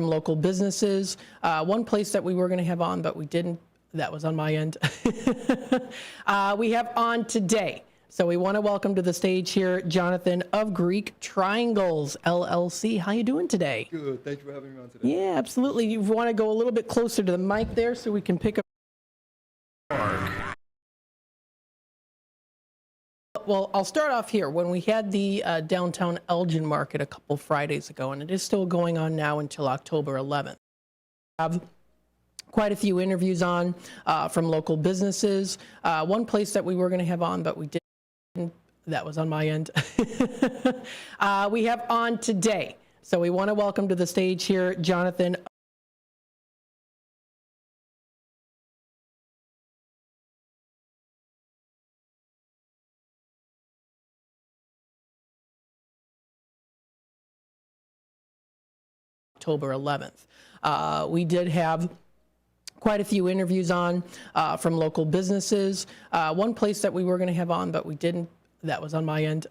from local businesses. One place that we were going to have on, but we didn't. That was on my end. We have on today. So we want to welcome to the stage here, Jonathan of Greek Triangles, LLC. How you doing today? Good. Thank you for having me on today. Yeah, absolutely. You want to go a little bit closer to the mic there so we can pick up. Well, I'll start off here. When we had the downtown Elgin market a couple Fridays ago, and it is still going on now until October 11th. Have quite a few interviews on from local businesses. One place that we were going to have on, but we didn't. That was on my end. We have on today. So we want to welcome to the stage here, Jonathan. October 11th. We did have quite a few interviews on from local businesses. One place that we were going to have on, but we didn't. That was on my end.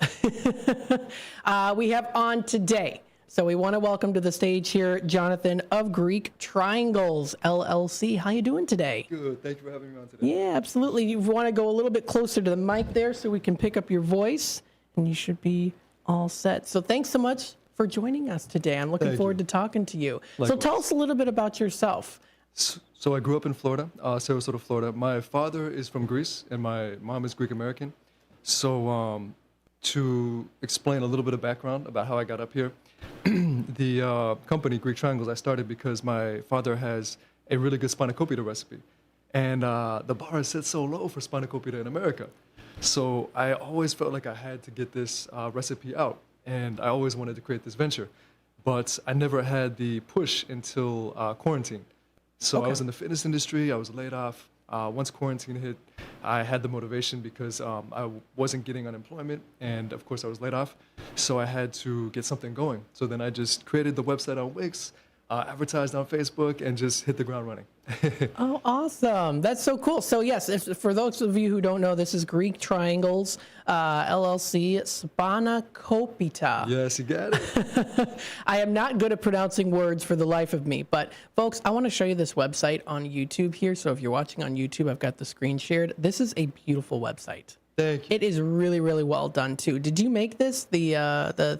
We have on today. So we want to welcome to the stage here, Jonathan of Greek Triangles, LLC. How you doing today? Good. Thank you for having me on today. Yeah, absolutely. You want to go a little bit closer to the mic there so we can pick up your voice, and you should be all set. So thanks so much for joining us today. I'm looking forward to talking to you. Likewise. So tell us a little bit about yourself. So I grew up in Florida, Sarasota, Florida. My father is from Greece, and my mom is Greek American. So to explain a little bit of background about how I got up here, the company Greek Triangles I started because my father has a really good spanakopita recipe, and the bar is set so low for spanakopita in America. So I always felt like I had to get this recipe out, and I always wanted to create this venture, but I never had the push until quarantine. So I was in the fitness industry. I was laid off. Once quarantine hit, I had the motivation because I wasn't getting unemployment, and of course I was laid off. So I had to get something going. So then I just created the website on Wix, advertised on Facebook, and just hit the ground running. Oh, awesome. That's so cool. So yes, for those of you who don't know, this is Greek Triangles, LLC, Spanakopita. Yes, you got it. I am not good at pronouncing words for the life of me, but folks, I want to show you this website on YouTube here. So if you're watching on YouTube, I've got the screen shared. This is a beautiful website. Thank you. It is really, really well done too. Did you make this, the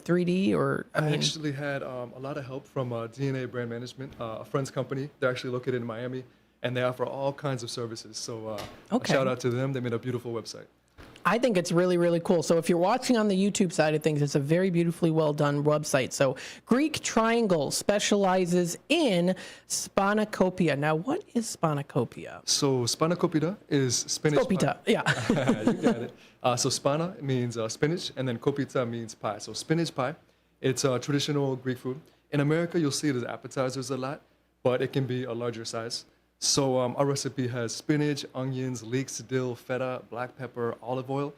3D, or I actually had a lot of help from DNA Brand Management, a friend's company. They're actually located in Miami, and they offer all kinds of services. So a shout out to them. They made a beautiful website. I think it's really, really cool. So if you're watching on the YouTube side of things, it's a very beautifully well done website. So Greek Triangle specializes in spanakopia. Now, what is spanakopia? So spanakopita is spinach Kopita, pie. yeah. You got it. So spana means spinach, and then kopita means pie. So spinach pie, it's a traditional Greek food. In America, you'll see it as appetizers a lot, but it can be a larger size. So our recipe has spinach, onions, leeks, dill, feta, black pepper, olive oil.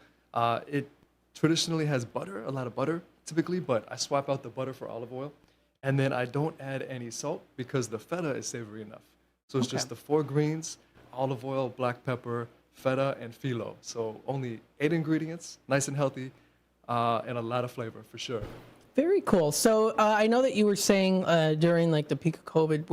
It traditionally has butter, a lot of butter typically, but I swap out the butter for olive oil. And then I don't add any salt because the feta is savory enough. So it's just the 4 greens, olive oil, black pepper, feta, and phyllo. So only 8 ingredients, nice and healthy, and a lot of flavor for sure. Very cool. So I know that you were saying during like the peak of COVID,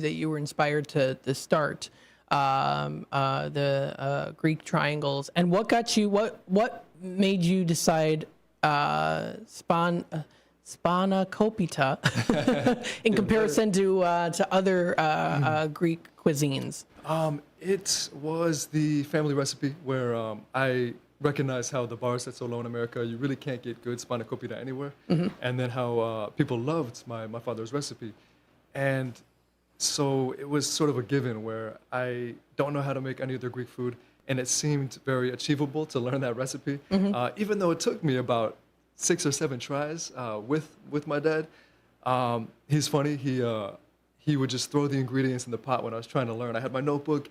that you were inspired to start the Greek Triangles, and what got you? What made you decide spanakopita in comparison to other Greek cuisines? It was the family recipe where I recognize how the bar is set so low in America, you really can't get good spanakopita anywhere. And then how people loved my father's recipe. And so it was sort of a given where I don't know how to make any other Greek food, and it seemed very achievable to learn that recipe, even though it took me about 6 or 7 tries with my dad. He's funny. He would just throw the ingredients in the pot when I was trying to learn. I had my notebook,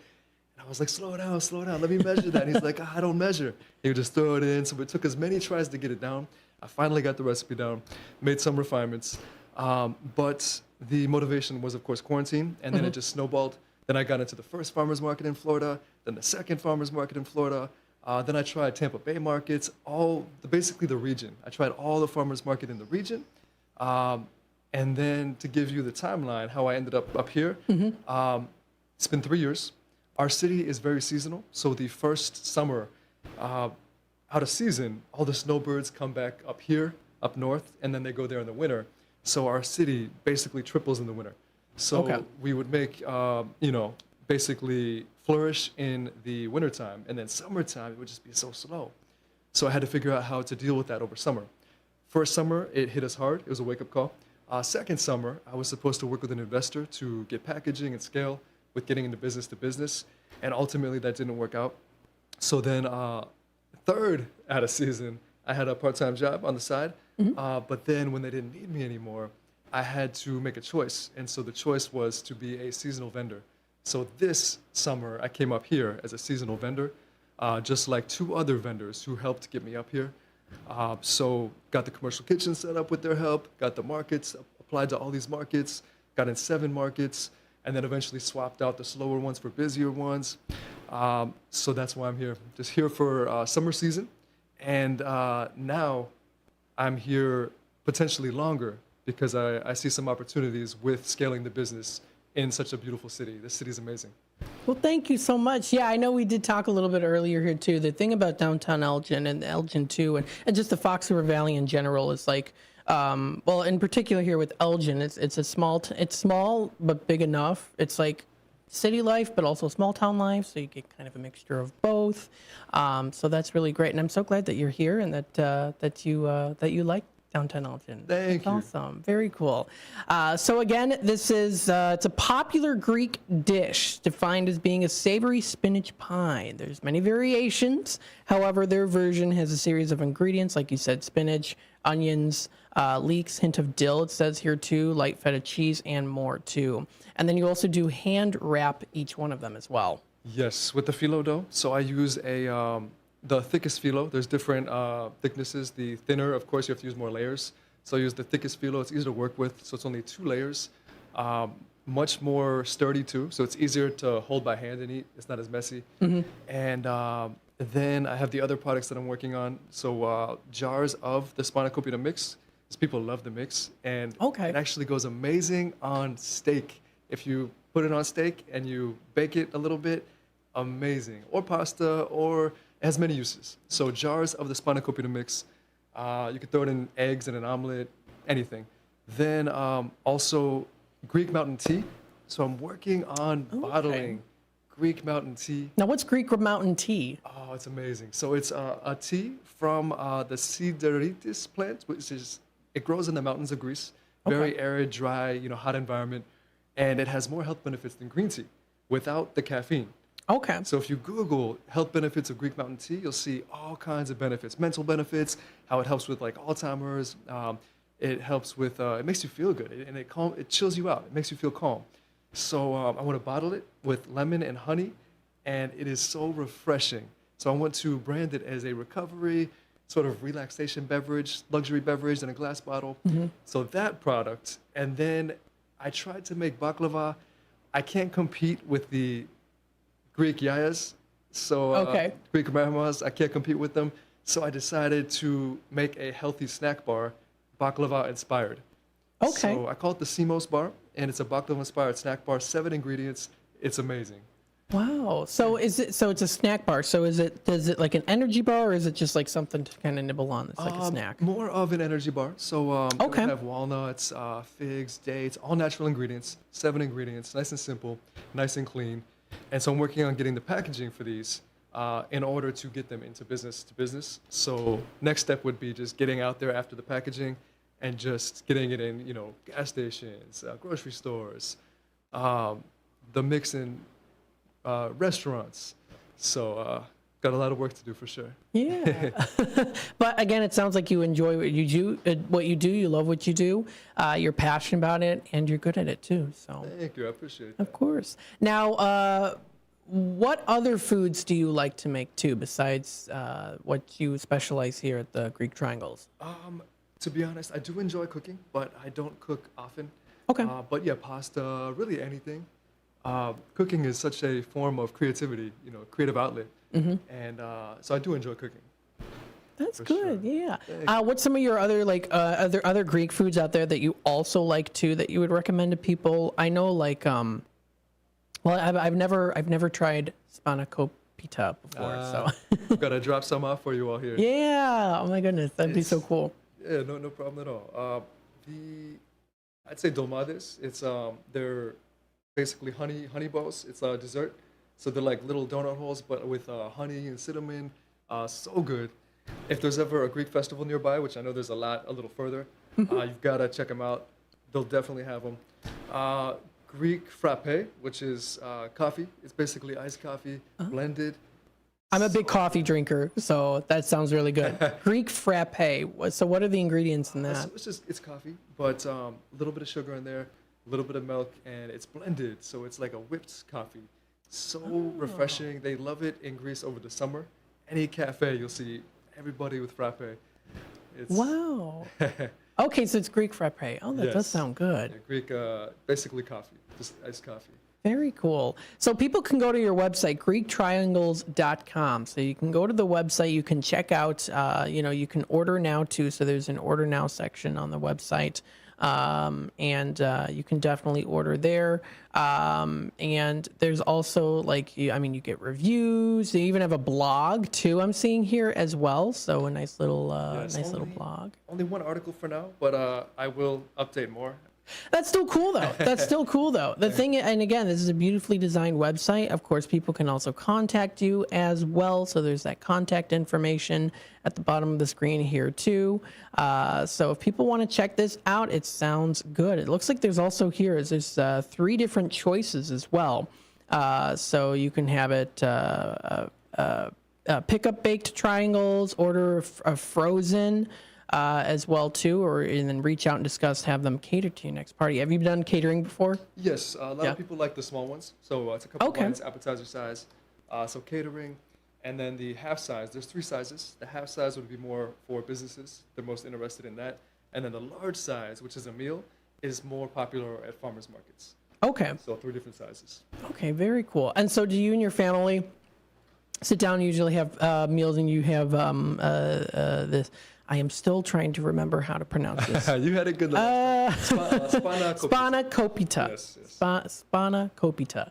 and I was like, slow down, let me measure that. And he's like, I don't measure. He would just throw it in. So it took as many tries to get it down. I finally got the recipe down, made some refinements. But the motivation was, of course, quarantine, and then it just snowballed. Then I got into the first farmer's market in Florida, then the second farmer's market in Florida. Then I tried Tampa Bay markets, basically the region. I tried all the farmer's market in the region. And then to give you the timeline, how I ended up here, it's been 3 years. Our city is very seasonal. So the first summer, out of season, all the snowbirds come back up here, up north, and then they go there in the winter. So our city basically triples in the winter. So Okay. we would make, basically flourish in the wintertime, and then summertime, it would just be so slow. So I had to figure out how to deal with that over summer. First summer, it hit us hard. It was a wake-up call. Second summer, I was supposed to work with an investor to get packaging and scale with getting into business to business, and ultimately that didn't work out. So then third out of season, I had a part-time job on the side, but then when they didn't need me anymore, I had to make a choice, and so the choice was to be a seasonal vendor. So this summer, I came up here as a seasonal vendor, just like 2 other vendors who helped get me up here. So got the commercial kitchen set up with their help, got the markets, applied to all these markets, got in 7 markets, and then eventually swapped out the slower ones for busier ones. So that's why I'm here, just here for summer season. And now I'm here potentially longer because I see some opportunities with scaling the business in such a beautiful city. This city is amazing. Well, thank you so much. Yeah, I know we did talk a little bit earlier here too. The thing about downtown Elgin and Elgin too, and just the Fox River Valley in general is like, well, in particular here with Elgin, it's a it's small but big enough. It's like city life, but also small town life, so you get kind of a mixture of both. So that's really great, and I'm so glad that you're here and that you like downtown Elgin. Thank you. Awesome. Very cool. So again, this is it's a popular Greek dish defined as being a savory spinach pie. There's many variations. However, their version has a series of ingredients, like you said, spinach, onions, leeks, hint of dill, it says here too, light feta cheese, and more too. And then you also do hand wrap each one of them as well. Yes, with the phyllo dough. So I use the thickest phyllo. There's different thicknesses. The thinner, of course, you have to use more layers. So I use the thickest phyllo. It's easy to work with. So it's only 2 layers. Much more sturdy too. So it's easier to hold by hand and eat. It's not as messy. And then I have the other products that I'm working on. So jars of the spanakopita mix. Because people love the mix. And Okay. it actually goes amazing on steak. If you put it on steak and you bake it a little bit, amazing. Or pasta, or it has many uses. So jars of the spanakopita mix. You can throw it in eggs and an omelet, anything. Then also Greek mountain tea. So I'm working on bottling Greek mountain tea. Now, what's Greek mountain tea? Oh, it's amazing. So it's a tea from the Sideritis plant, which is, it grows in the mountains of Greece. Very arid, dry, hot environment. And it has more health benefits than green tea without the caffeine. Okay. So if you Google health benefits of Greek mountain tea, you'll see all kinds of benefits, mental benefits, how it helps with like Alzheimer's. It helps with, it makes you feel good, and it chills you out. It makes you feel calm. So I want to bottle it with lemon and honey, and it is so refreshing. So I want to brand it as a recovery, sort of relaxation beverage, luxury beverage in a glass bottle. So that product, and then I tried to make baklava. I can't compete with the Greek yayas, so Greek grandmas, I can't compete with them. So I decided to make a healthy snack bar, baklava inspired. Okay. So I call it the CMOS bar, and it's a baklava inspired snack bar, 7 ingredients. It's amazing. Wow. So it's a snack bar. So is it like an energy bar, or is it just like something to kind of nibble on? It's like a snack. More of an energy bar. So Okay. we have walnuts, figs, dates, all natural ingredients, 7 ingredients, nice and simple, nice and clean. And so I'm working on getting the packaging for these in order to get them into business to business. So next step would be just getting out there after the packaging and just getting it in, gas stations, grocery stores, the mix in restaurants. So got a lot of work to do for sure. Yeah. But again, it sounds like you enjoy what you do. You love what you do. You're passionate about it, and you're good at it too. So. Thank you. I appreciate it. Of course. Now, what other foods do you like to make too, besides what you specialize here at the Greek Triangles? To be honest, I do enjoy cooking, but I don't cook often. Okay. But yeah, pasta, really anything. Cooking is such a form of creativity, creative outlet. And so I do enjoy cooking. That's For good. sure. Yeah. Thank What's some of your other other Greek foods out there that you also like too that you would recommend to people? I know well, I've never tried spanakopita before, so Gotta drop some off for you all here. yeah. Oh my goodness, that'd be so It's cool. Yeah, no problem at all. The I'd say dolmades. It's they're basically honey balls. It's a dessert, so they're like little donut holes, but with honey and cinnamon. So good. If there's ever a Greek festival nearby, which I know there's a little further, you've gotta check them out. They'll definitely have them. Greek frappe, which is coffee. It's basically iced coffee blended. I'm a big coffee drinker, so that sounds really good. Greek frappe. So what are the ingredients in that? It's coffee, but a little bit of sugar in there, a little bit of milk, and it's blended, so it's like a whipped coffee. So refreshing. They love it in Greece over the summer. Any cafe, you'll see everybody with frappe. It's, Wow. Okay, so it's Greek frappe. Oh, that does Yes. sound good. Yeah, Greek, basically coffee, just iced coffee. Very cool. So people can go to your website, GreekTriangles.com. So you can go to the website, you can check out, you can order now too. So there's an order now section on the website. And you can definitely order there. And there's also you get reviews. They even have a blog too. I'm seeing here as well. So a nice little, Yes, little blog. Only one article for now, but I will update more. That's still cool though. That's still cool though. The thing, and again, this is a beautifully designed website. Of course, people can also contact you as well. So there's that contact information at the bottom of the screen here too. So if people want to check this out, it sounds good. It looks like there's also there's 3 different choices as well. So you can have it pick up baked triangles, order a frozen. As well too, and then reach out and discuss, have them cater to your next party. Have you done catering before? Yes, a lot of people like the small ones, so it's a couple Okay. bites, appetizer size. So catering, and then the half size. There's 3 sizes. The half size would be more for businesses. They're most interested in that. And then the large size, which is a meal, is more popular at farmers markets. Okay. So 3 different sizes. Okay, very cool. And so do you and your family sit down and usually have meals, and you have this? I am still trying to remember how to pronounce this. You had a good last Spanakopita. Yes, yes. Spanakopita.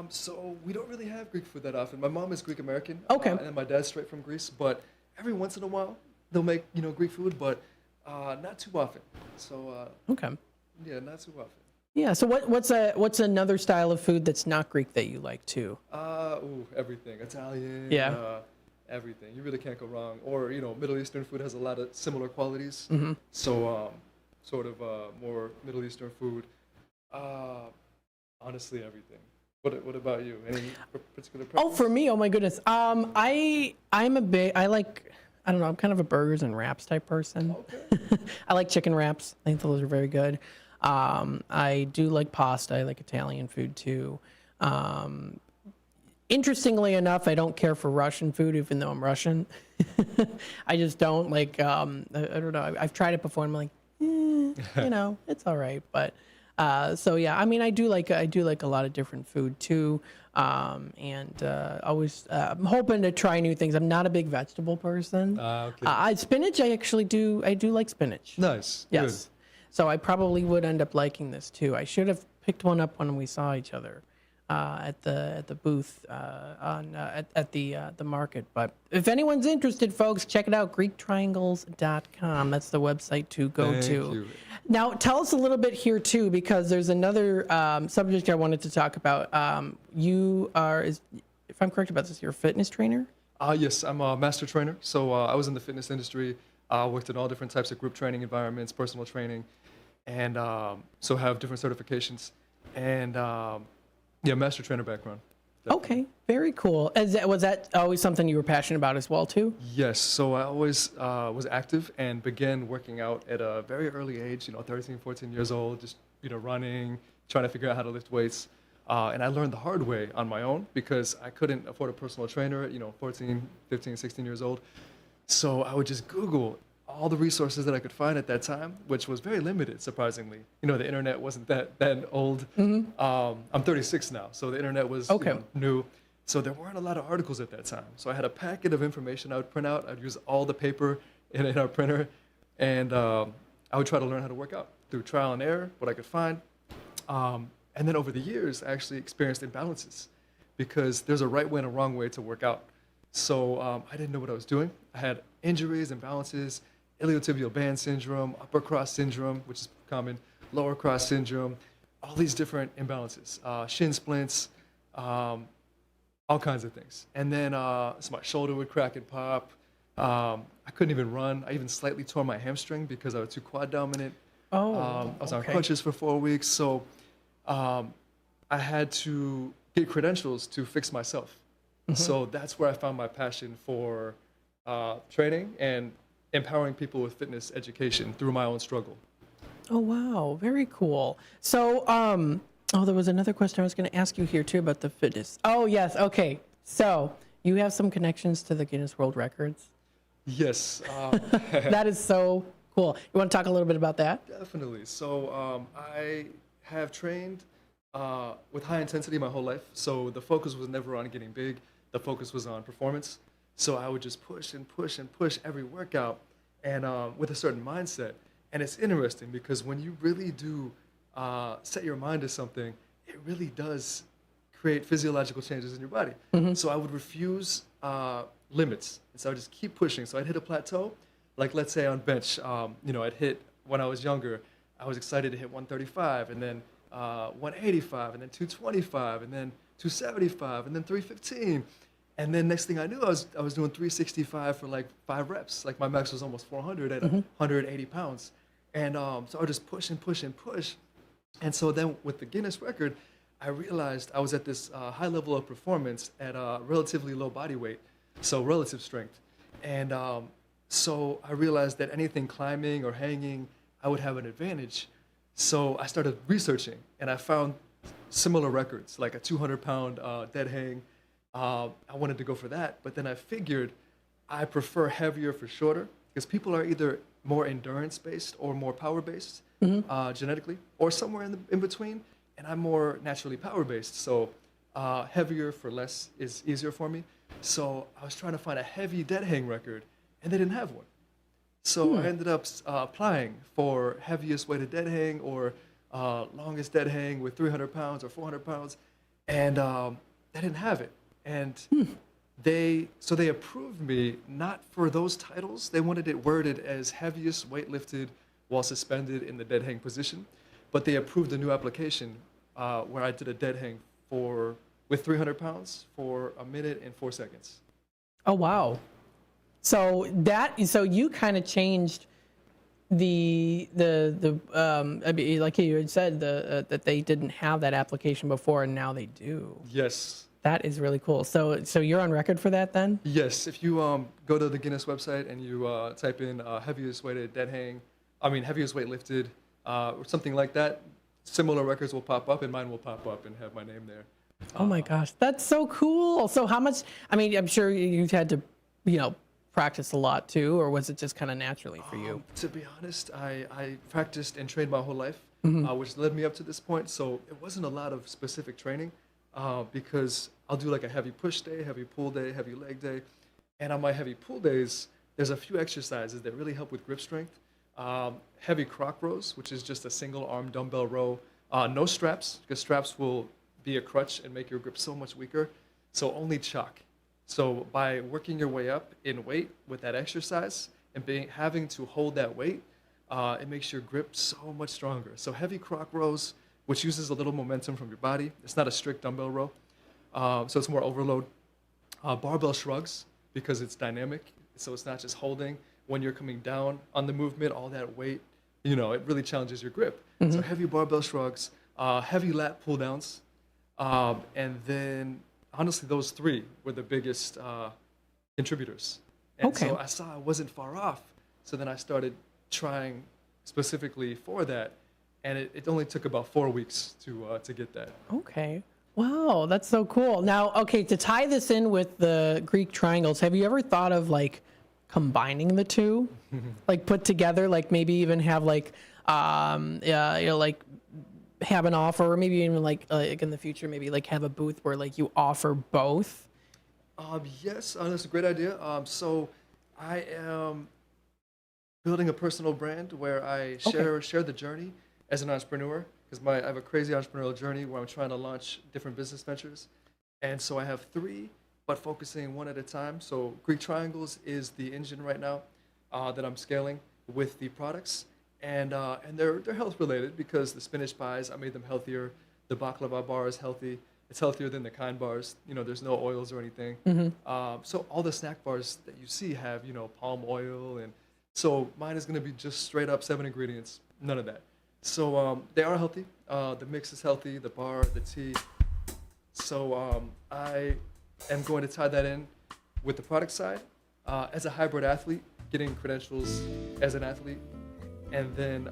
So we don't really have Greek food that often. My mom is Greek American. Okay. And my dad's straight from Greece. But every once in a while, they'll make Greek food, but not too often. So Okay. yeah, not too often. Yeah. So what's another style of food that's not Greek that you like too? Everything. Italian. Yeah. Everything. You really can't go wrong. Or Middle Eastern food has a lot of similar qualities. Mm-hmm. So sort of more Middle Eastern food. Honestly, everything. What about you? Any particular preference? Oh, for me, oh my goodness. I'm kind of a burgers and wraps type person. Okay. I like chicken wraps. I think those are very good. I do like pasta. I like Italian food too. Interestingly enough, I don't care for Russian food, even though I'm Russian. I just don't like. I don't know. I've tried it before, and I'm like, it's all right. But so yeah, I mean, I do like a lot of different food too, and always I'm hoping to try new things. I'm not a big vegetable person. Okay. Spinach, I actually do. I do like spinach. Nice. Yes. So I probably would end up liking this too. I should have picked one up when we saw each other at the booth at the market. But if anyone's interested, folks, check it out. GreekTriangles.com. That's the website to go Thank to. you. Now, tell us a little bit here too, because there's another subject I wanted to talk about. You are, if I'm correct about this, you're a fitness trainer. Yes, I'm a master trainer. So I was in the fitness industry. Worked in all different types of group training environments, personal training, and so have different certifications. And yeah, master trainer background. Definitely. Okay, very cool. Was that always something you were passionate about as well too? Yes, so I always was active and began working out at a very early age, 13, 14 years old, just, running, trying to figure out how to lift weights. And I learned the hard way on my own because I couldn't afford a personal trainer at, 14, 15, 16 years old. So I would just Google all the resources that I could find at that time, which was very limited, surprisingly. The internet wasn't that old. Mm-hmm. I'm 36 now, so the internet was okay. New. So there weren't a lot of articles at that time. So I had a packet of information I would print out. I'd use all the paper in our printer, and I would try to learn how to work out through trial and error, what I could find. And then over the years, I actually experienced imbalances because there's a right way and a wrong way to work out. So I didn't know what I was doing. I had injuries, imbalances, iliotibial band syndrome, upper cross syndrome, which is common, lower cross syndrome, all these different imbalances, shin splints, all kinds of things. And then so my shoulder would crack and pop. I couldn't even run. I even slightly tore my hamstring because I was too quad dominant. Oh, I was on okay. crutches for 4 weeks. So I had to get credentials to fix myself. So that's where I found my passion for training and empowering people with fitness education through my own struggle. Oh, wow. Very cool. So, there was another question I was going to ask you here too about the fitness. Oh, yes. Okay. So you have some connections to the Guinness World Records. Yes. That is so cool. You want to talk a little bit about that? Definitely. So I have trained with high intensity my whole life. So the focus was never on getting big. The focus was on performance. So I would just push and push and push every workout and with a certain mindset. And it's interesting because when you really do set your mind to something, it really does create physiological changes in your body. So I would refuse limits. And so I would just keep pushing. So I'd hit a plateau. Like let's say on bench, I'd hit, when I was younger, I was excited to hit 135 and then 185 and then 225 and then 275 and then 315. And then next thing I knew, I was doing 365 for like 5 reps. Like my max was almost 400 at 180 pounds. And so I would just push and push and push. And so then with the Guinness record, I realized I was at this high level of performance at a relatively low body weight, so relative strength. And so I realized that anything climbing or hanging, I would have an advantage. So I started researching, and I found similar records, like a 200-pound dead hang. I wanted to go for that, but then I figured I prefer heavier for shorter, because people are either more endurance-based or more power-based genetically, or somewhere in between, and I'm more naturally power-based, so heavier for less is easier for me. So I was trying to find a heavy dead hang record, and they didn't have one. So I ended up applying for heaviest weighted dead hang or longest dead hang with 300 pounds or 400 pounds, and they didn't have it. And they approved me not for those titles. They wanted it worded as heaviest weight lifted while suspended in the dead hang position, but they approved a new application where I did a dead hang with 300 pounds for 1 minute and 4 seconds. Oh, wow. So you kind of changed I mean, like you had said, that they didn't have that application before, and now they do. Yes. That is really cool. So you're on record for that then? Yes. If you go to the Guinness website and you type in heaviest weighted dead hang, heaviest weight lifted, or something like that, similar records will pop up, and mine will pop up and have my name there. Oh my gosh, that's so cool. So how much, I mean, I'm sure you've had to, practice a lot too, or was it just kind of naturally for you? To be honest, I practiced and trained my whole life, which led me up to this point. So it wasn't a lot of specific training because I'll do like a heavy push day, heavy pull day, heavy leg day. And on my heavy pull days, there's a few exercises that really help with grip strength. Heavy croc rows, which is just a single arm dumbbell row. No straps, because straps will be a crutch and make your grip so much weaker. So only chalk. So by working your way up in weight with that exercise and having to hold that weight, it makes your grip so much stronger. So heavy croc rows, which uses a little momentum from your body. It's not a strict dumbbell row, so it's more overload. Barbell shrugs, because it's dynamic, so it's not just holding. When you're coming down on the movement, all that weight, it really challenges your grip. So heavy barbell shrugs, heavy lat pull downs, and then honestly, those 3 were the biggest contributors. And so I saw I wasn't far off. So then I started trying specifically for that. And it only took about 4 weeks to get that. Okay. Wow, that's so cool. Now, to tie this in with the Greek triangles, have you ever thought of like combining the two? Like put together, like maybe even have like, like have an offer, or maybe even like in the future, maybe like have a booth where like you offer both? Yes, that's a great idea. So I am building a personal brand where I share the journey as an entrepreneur, because I have a crazy entrepreneurial journey where I'm trying to launch different business ventures, and so I have three, but focusing one at a time. So Greek Triangles is the engine right now that I'm scaling with the products, and they're health related because the spinach pies, I made them healthier. The baklava bar is healthy. It's healthier than the kind bars. You know, there's no oils or anything. So all the snack bars that you see have, you know, palm oil, and so mine is going to be just straight up 7 ingredients, none of that. So they are healthy. The mix is healthy, the bar, the tea. So I am going to tie that in with the product side as a hybrid athlete, getting credentials as an athlete, and then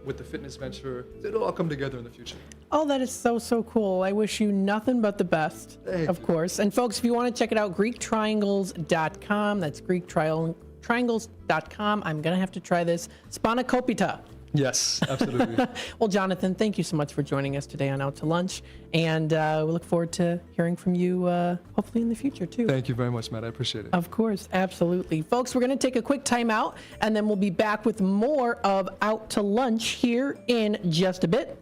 with the fitness venture, it'll all come together in the future. Oh, that is so, so cool. I wish you nothing but the best, of course. And folks, if you want to check it out, GreekTriangles.com. That's GreekTriangles.com. I'm going to have to try this. Spanakopita. Yes, absolutely. Well, Jonathan, thank you so much for joining us today on Out to Lunch. And we look forward to hearing from you hopefully in the future, too. Thank you very much, Matt. I appreciate it. Of course, absolutely. Folks, we're going to take a quick time out, and then we'll be back with more of Out to Lunch here in just a bit.